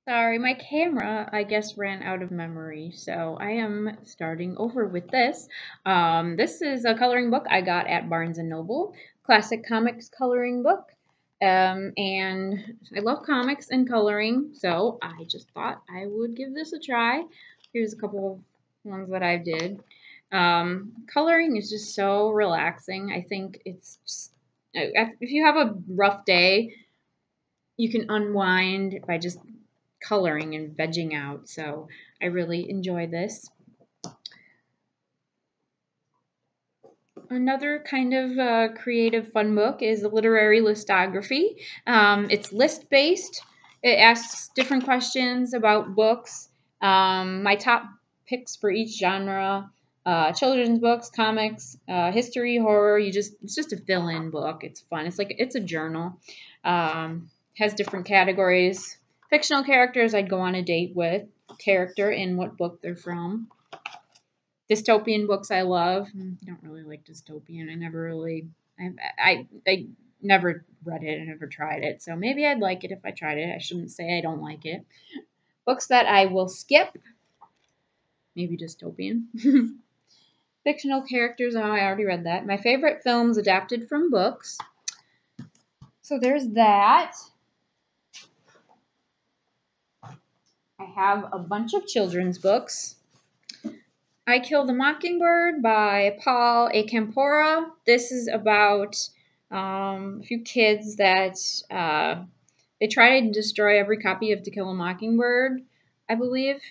Sorry, my camera, I guess, ran out of memory, so I am starting over with this. This is a coloring book I got at Barnes& and Noble, classic comics coloring book. And I love comics and coloring, so I just thought I would give this a try. Here's a couple of ones that I did. Coloring is just so relaxing. I think it's just, if you have a rough day, you can unwind by just coloring and vegging out. So I really enjoy this. Another kind of creative fun book is a literary lithography. It's list based. It asks different questions about books. My top picks for each genre: children's books, comics, history, horror. It's just a fill in book. It's fun. It's a journal. Has different categories. Fictional characters I'd go on a date with. Character and what book they're from. Dystopian books I love. I don't really like dystopian. I never read it. I never tried it. So maybe I'd like it if I tried it. I shouldn't say I don't like it. Books that I will skip. Maybe dystopian. Fictional characters. Oh, I already read that. My favorite films adapted from books. So there's that. I have a bunch of children's books. I Kill the Mockingbird by Paul A. Campora. This is about a few kids that they try to destroy every copy of To Kill a Mockingbird, I believe.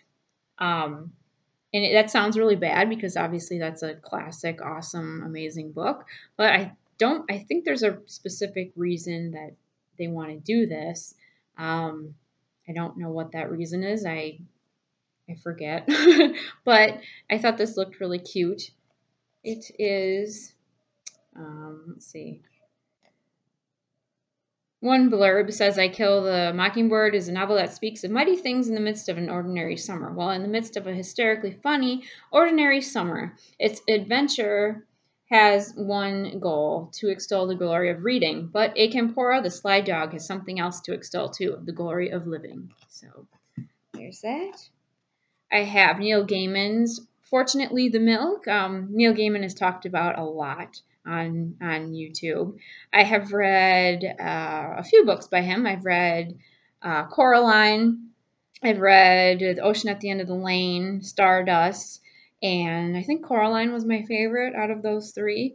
That sounds really bad because obviously that's a classic, awesome, amazing book. But I think there's a specific reason that they want to do this. I don't know what that reason is. I forget. But I thought this looked really cute. It is, let's see. One blurb says, I Kill the Mockingbird is a novel that speaks of mighty things in the midst of an ordinary summer. While in the midst of a hysterically funny, ordinary summer, its adventure has one goal, to extol the glory of reading. But A. Campora, the sly dog, has something else to extol too, the glory of living. So there's that. I have Neil Gaiman's Fortunately the Milk. Neil Gaiman is talked about a lot on YouTube. I have read a few books by him. I've read Coraline. I've read The Ocean at the End of the Lane, Stardust, and I think Coraline was my favorite out of those three.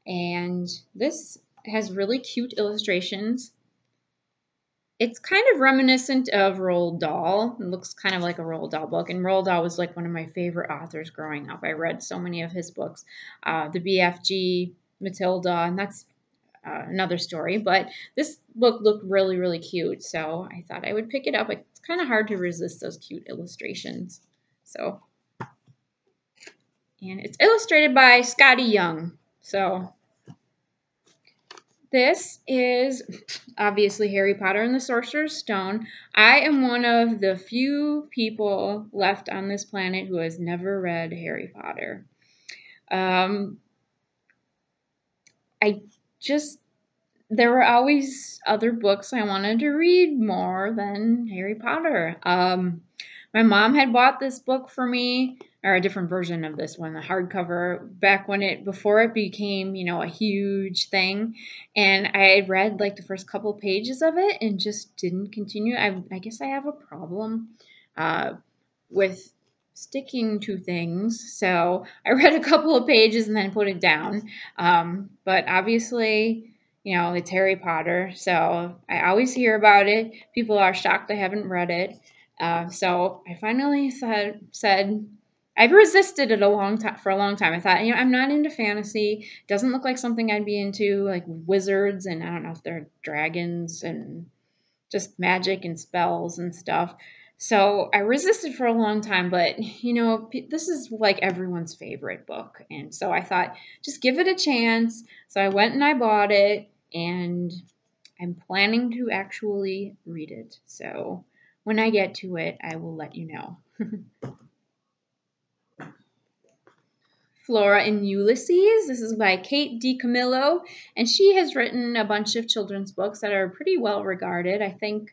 And this has really cute illustrations. It's kind of reminiscent of Roald Dahl. It looks kind of like a Roald Dahl book. And Roald Dahl was like one of my favorite authors growing up. I read so many of his books. The BFG, Matilda, and that's another story. But this book looked really, really cute. So I thought I would pick it up. It's kind of hard to resist those cute illustrations. So, and it's illustrated by Scotty Young. So this is obviously Harry Potter and the Sorcerer's Stone. I am one of the few people left on this planet who has never read Harry Potter. There were always other books I wanted to read more than Harry Potter. My mom had bought this book for me, or a different version of this one, the hardcover, before it became, a huge thing. And I had read like the first couple pages of it and just didn't continue. I guess I have a problem with sticking to things. So I read a couple of pages and then put it down. But obviously, it's Harry Potter. So I always hear about it. People are shocked I haven't read it. So I finally said I've resisted it for a long time. I thought, I'm not into fantasy. It doesn't look like something I'd be into, like wizards, and I don't know if they're dragons and just magic and spells and stuff. So I resisted for a long time, but this is like everyone's favorite book. And so I thought, just give it a chance. So I went and I bought it, and I'm planning to actually read it. So when I get to it, I will let you know. Flora and Ulysses. This is by Kate DiCamillo, and she has written a bunch of children's books that are pretty well regarded. I think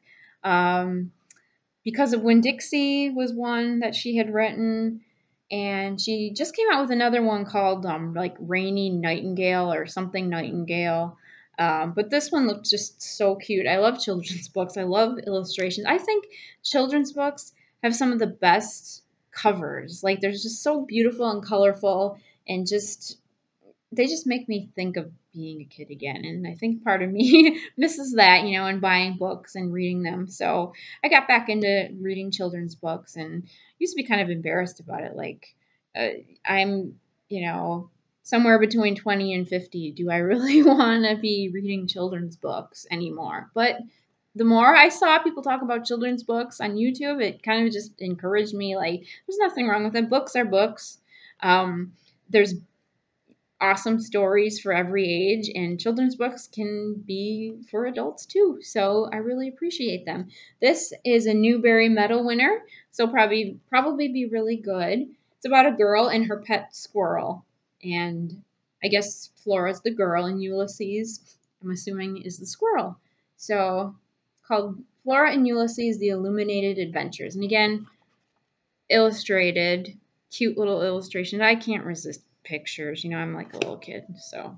Because of Winn-Dixie was one that she had written. And she just came out with another one called like Rainy Nightingale or something Nightingale. But this one looked just so cute. I love children's books. I love illustrations. I think children's books have some of the best covers. Like they're just so beautiful and colorful and just they just make me think of being a kid again. And I think part of me misses that, and buying books and reading them. So I got back into reading children's books and used to be kind of embarrassed about it. Like, I'm, somewhere between 20 and 50. Do I really want to be reading children's books anymore? But the more I saw people talk about children's books on YouTube, it kind of just encouraged me. Like, there's nothing wrong with it. Books are books. There's awesome stories for every age, and children's books can be for adults too. So I really appreciate them. This is a Newbery Medal winner, so probably be really good. It's about a girl and her pet squirrel, and I guess Flora's the girl and Ulysses, I'm assuming, is the squirrel. So called Flora and Ulysses: The Illuminated Adventures. And again, illustrated, cute little illustration. I can't resist pictures. I'm like a little kid. So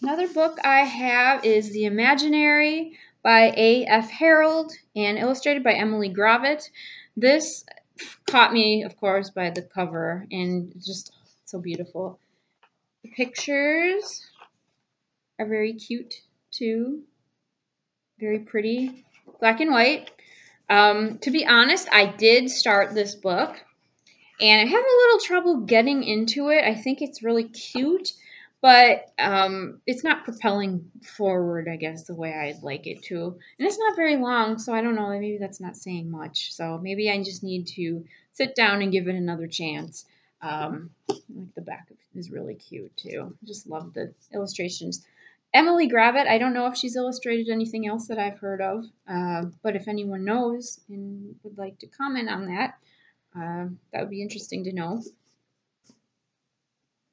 another book I have is The Imaginary by A.F. Harold and illustrated by Emily Gravett. This caught me, of course, by the cover and just so beautiful. The pictures are very cute too. Very pretty. Black and white. To be honest, I did start this book and I have a little trouble getting into it. I think it's really cute, but it's not propelling forward, I guess, the way I'd like it to. And it's not very long, so I don't know. Maybe that's not saying much. So maybe I just need to sit down and give it another chance. Like the back is really cute, too. I just love the illustrations. Emily Gravett, I don't know if she's illustrated anything else that I've heard of, but if anyone knows and would like to comment on that, that would be interesting to know.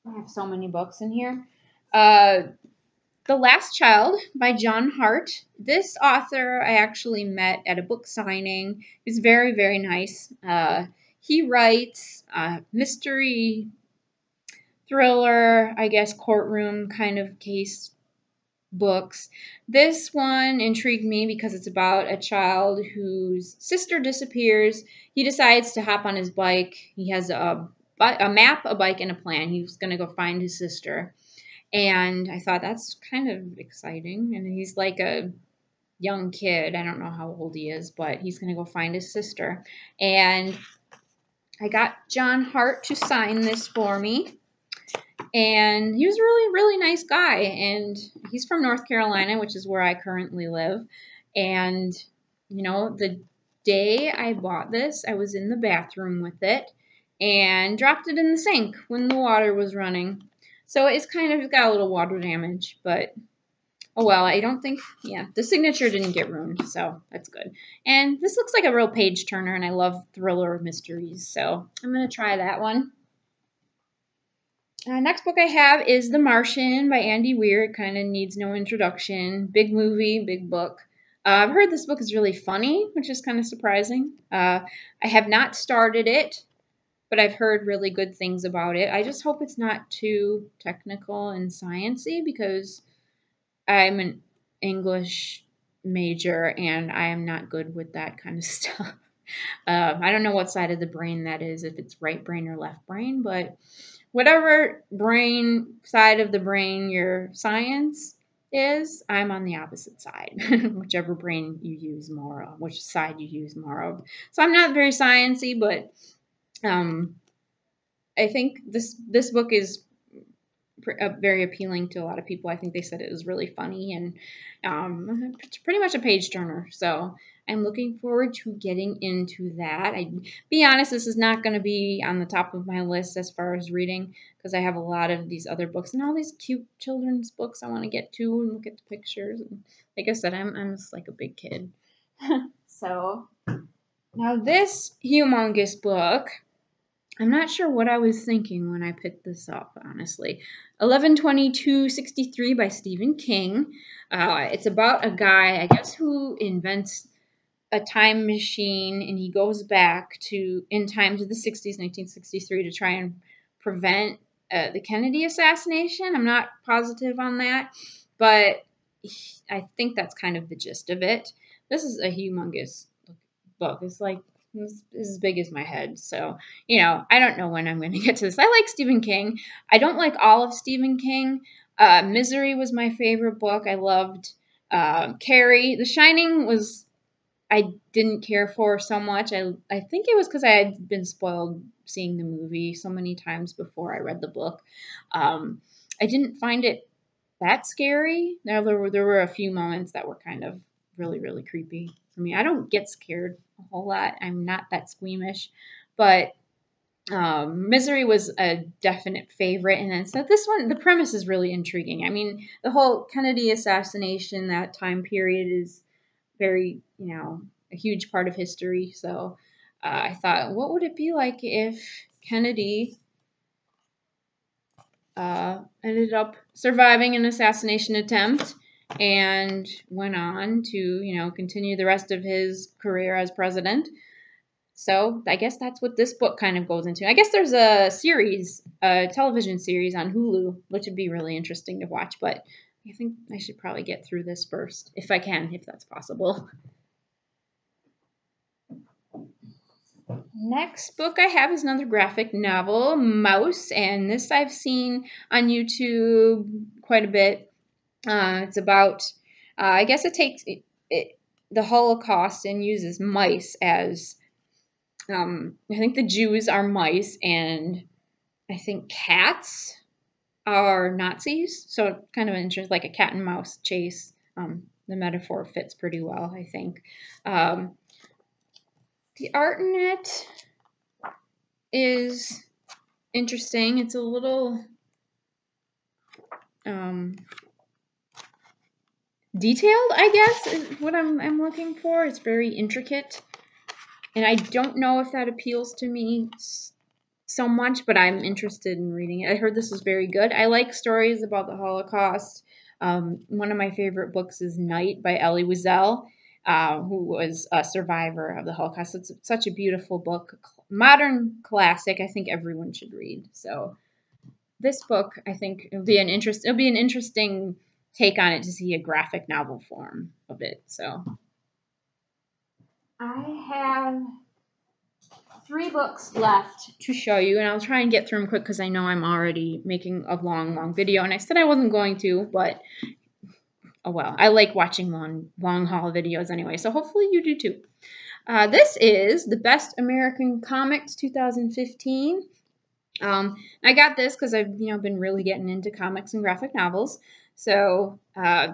I have so many books in here. The Last Child by John Hart. This author I actually met at a book signing. He's very, very nice. He writes mystery, thriller, I guess courtroom kind of case books. This one intrigued me because it's about a child whose sister disappears. He decides to hop on his bike. He has a map, a bike, and a plan. He's going to go find his sister. And I thought that's kind of exciting. And he's like a young kid. I don't know how old he is, but he's going to go find his sister. And I got John Hart to sign this for me. And he was a really, really nice guy. And he's from North Carolina, which is where I currently live. And, the day I bought this, I was in the bathroom with it and dropped it in the sink when the water was running. So it's got a little water damage, but oh well, I don't think, the signature didn't get ruined, so that's good. And this looks like a real page turner, and I love thriller mysteries, so I'm going to try that one. Next book I have is The Martian by Andy Weir. It kind of needs no introduction. Big movie, big book. I've heard this book is really funny, which is kind of surprising. I have not started it, but I've heard really good things about it. I just hope it's not too technical and sciencey because I'm an English major and I am not good with that kind of stuff. I don't know what side of the brain that is, if it's right brain or left brain, but whatever brain side of the brain your science is, I'm on the opposite side, whichever brain you use more of, which side you use more of. So I'm not very sciencey, but I think this book is very appealing to a lot of people. I think they said it was really funny and it's pretty much a page turner. So I'm looking forward to getting into that. I be honest, this is not going to be on the top of my list as far as reading because I have a lot of these other books and all these cute children's books I want to get to and look at the pictures. And like I said, I'm just like a big kid. So now this humongous book, I'm not sure what I was thinking when I picked this up, honestly. 11/22/63 by Stephen King. It's about a guy, I guess, who invents a time machine, and he goes back in time to the 60s, 1963, to try and prevent the Kennedy assassination. I'm not positive on that, but I think that's kind of the gist of it. This is a humongous book. It's like it's as big as my head. So, I don't know when I'm going to get to this. I like Stephen King. I don't like all of Stephen King. Misery was my favorite book. I loved Carrie. The Shining I didn't care for so much. I think it was because I had been spoiled seeing the movie so many times before I read the book. I didn't find it that scary. There were a few moments that were kind of really, really creepy for me. I don't get scared a whole lot. I'm not that squeamish, but Misery was a definite favorite. And then so this one, the premise is really intriguing. I mean, the whole Kennedy assassination, that time period is very, a huge part of history. So I thought, what would it be like if Kennedy ended up surviving an assassination attempt and went on to, continue the rest of his career as president. So I guess that's what this book kind of goes into. I guess there's a television series on Hulu, which would be really interesting to watch, but I think I should probably get through this first, if I can, if that's possible. Next book I have is another graphic novel, Mouse, and this I've seen on YouTube quite a bit. It's about, I guess it takes the Holocaust and uses mice as, I think the Jews are mice, and I think cats are Nazis. So kind of interesting, like a cat and mouse chase. The metaphor fits pretty well, I think. The art in it is interesting. It's a little detailed, I guess, is what I'm looking for. It's very intricate, and I don't know if that appeals to me so much, but I'm interested in reading it. I heard this is very good. I like stories about the Holocaust. One of my favorite books is Night by Elie Wiesel, who was a survivor of the Holocaust. It's such a beautiful book, modern classic. I think everyone should read. So this book, I think, it'll be an interesting take on it to see a graphic novel form of it. So I have 3 books left to show you, and I'll try and get through them quick because I know I'm already making a long video, and I said I wasn't going to, but oh well. I like watching long haul videos anyway, so hopefully you do too. This is the Best American Comics 2015. I got this because I've been really getting into comics and graphic novels. So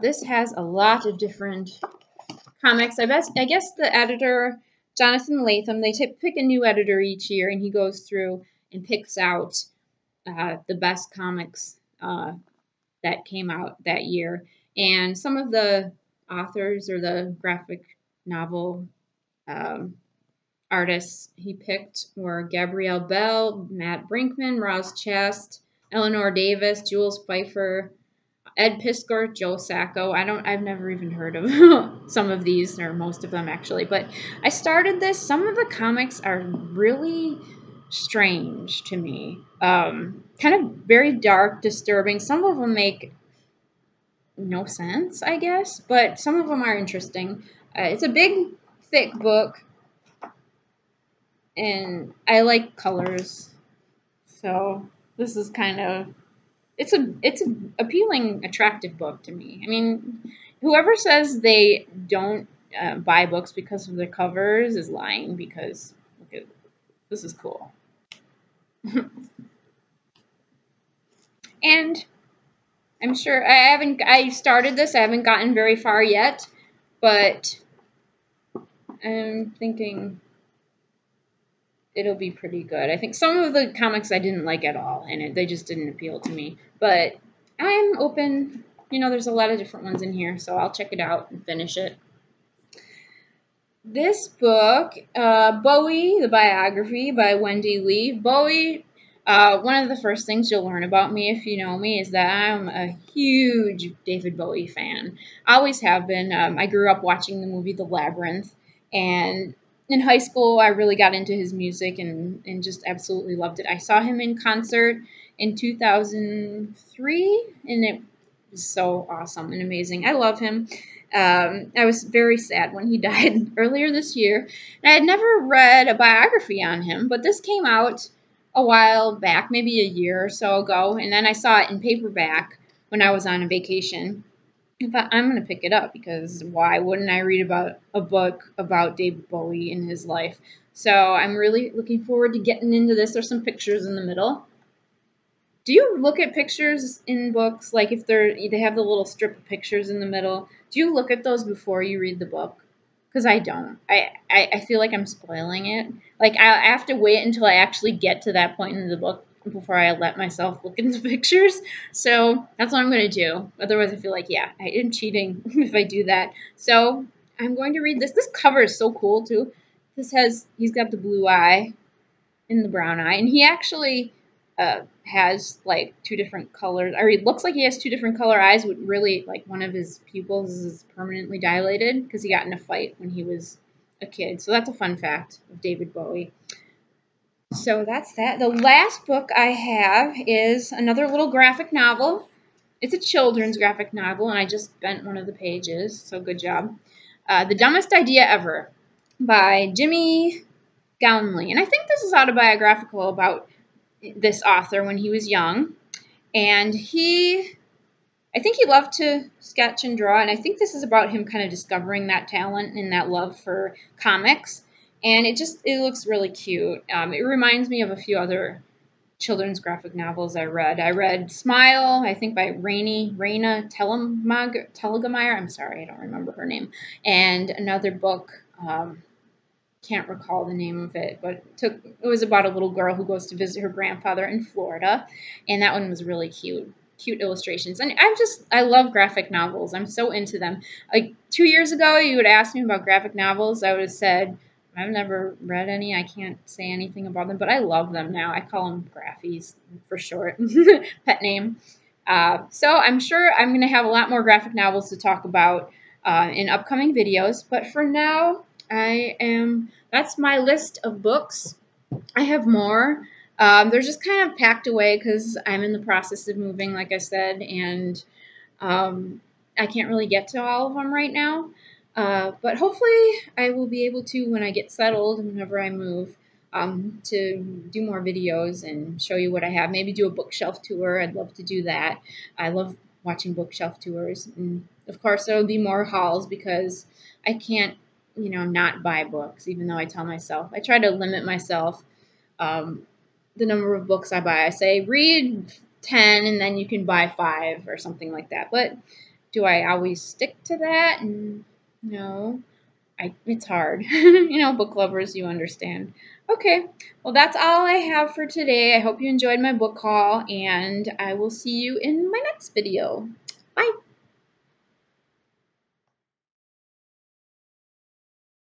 this has a lot of different comics. I guess the editor, Jonathan Latham, they pick a new editor each year, and he goes through and picks out the best comics that came out that year. And some of the authors or the graphic novel artists he picked were Gabrielle Bell, Matt Brinkman, Roz Chast, Eleanor Davis, Jules Pfeiffer, Ed Piskor, Joe Sacco. I've never even heard of some of these, or most of them actually. But I started this. Some of the comics are really strange to me. Kind of very dark, disturbing. Some of them make no sense, I guess, but some of them are interesting. It's a big, thick book, and I like colors, so this is kind of it's an appealing, attractive book to me. I mean, whoever says they don't buy books because of their covers is lying, because look at this is cool. And I'm sure I started this, I haven't gotten very far yet, but I'm thinking it'll be pretty good. I think some of the comics I didn't like at all, and they just didn't appeal to me. But I'm open. There's a lot of different ones in here, so I'll check it out and finish it. This book, Bowie The Biography by Wendy Lee. Bowie, one of the first things you'll learn about me if you know me is that I'm a huge David Bowie fan. I always have been. I grew up watching the movie The Labyrinth, And in high school, I really got into his music and just absolutely loved it. I saw him in concert in 2003, and it was so awesome and amazing. I love him. I was very sad when he died earlier this year. And I had never read a biography on him, but this came out a while back, maybe a year or so ago, and then I saw it in paperback when I was on a vacation. In fact, I'm going to pick it up because why wouldn't I read about a book about David Bowie and his life? So I'm really looking forward to getting into this. There's some pictures in the middle. Do you look at pictures in books, like if they have the little strip of pictures in the middle? Do you look at those before you read the book? Because I don't. I feel like I'm spoiling it. Like I have to wait until I actually get to that point in the book before I let myself look into pictures. So that's what I'm going to do. Otherwise, I feel like, yeah, I am cheating if I do that. So I'm going to read this. This cover is so cool, too. He's got the blue eye and the brown eye, and he actually has like two different colors, or he looks like he has two different color eyes, but really like one of his pupils is permanently dilated because he got in a fight when he was a kid. So that's a fun fact of David Bowie. So that's that. The last book I have is another little graphic novel. It's a children's graphic novel, and I just bent one of the pages, so good job. The Dumbest Idea Ever by Jimmy Gownley. And I think this is autobiographical about this author when he was young. And I think he loved to sketch and draw. And I think this is about him kind of discovering that talent and that love for comics. And it looks really cute. It reminds me of a few other children's graphic novels I read. I read Smile, I think by Raina Telgemeier. I'm sorry, I don't remember her name. And another book, can't recall the name of it, but it was about a little girl who goes to visit her grandfather in Florida, and that one was really cute illustrations. And I love graphic novels. I'm so into them. Like 2 years ago, you would ask me about graphic novels, I would have said I've never read any. I can't say anything about them, but I love them now. I call them graphies for short, pet name. So I'm sure I'm going to have a lot more graphic novels to talk about in upcoming videos. But for now, that's my list of books. I have more. They're just kind of packed away because I'm in the process of moving, like I said, and I can't really get to all of them right now. But hopefully I will be able to when I get settled, whenever I move, to do more videos and show you what I have. Maybe do a bookshelf tour. I'd love to do that. I love watching bookshelf tours. And of course, there will be more hauls because I can't, not buy books, even though I tell myself. I try to limit myself, the number of books I buy. I say read 10 and then you can buy 5 or something like that. But do I always stick to that? No, it's hard. Book lovers, you understand. Okay, well, that's all I have for today. I hope you enjoyed my book haul, and I will see you in my next video. Bye.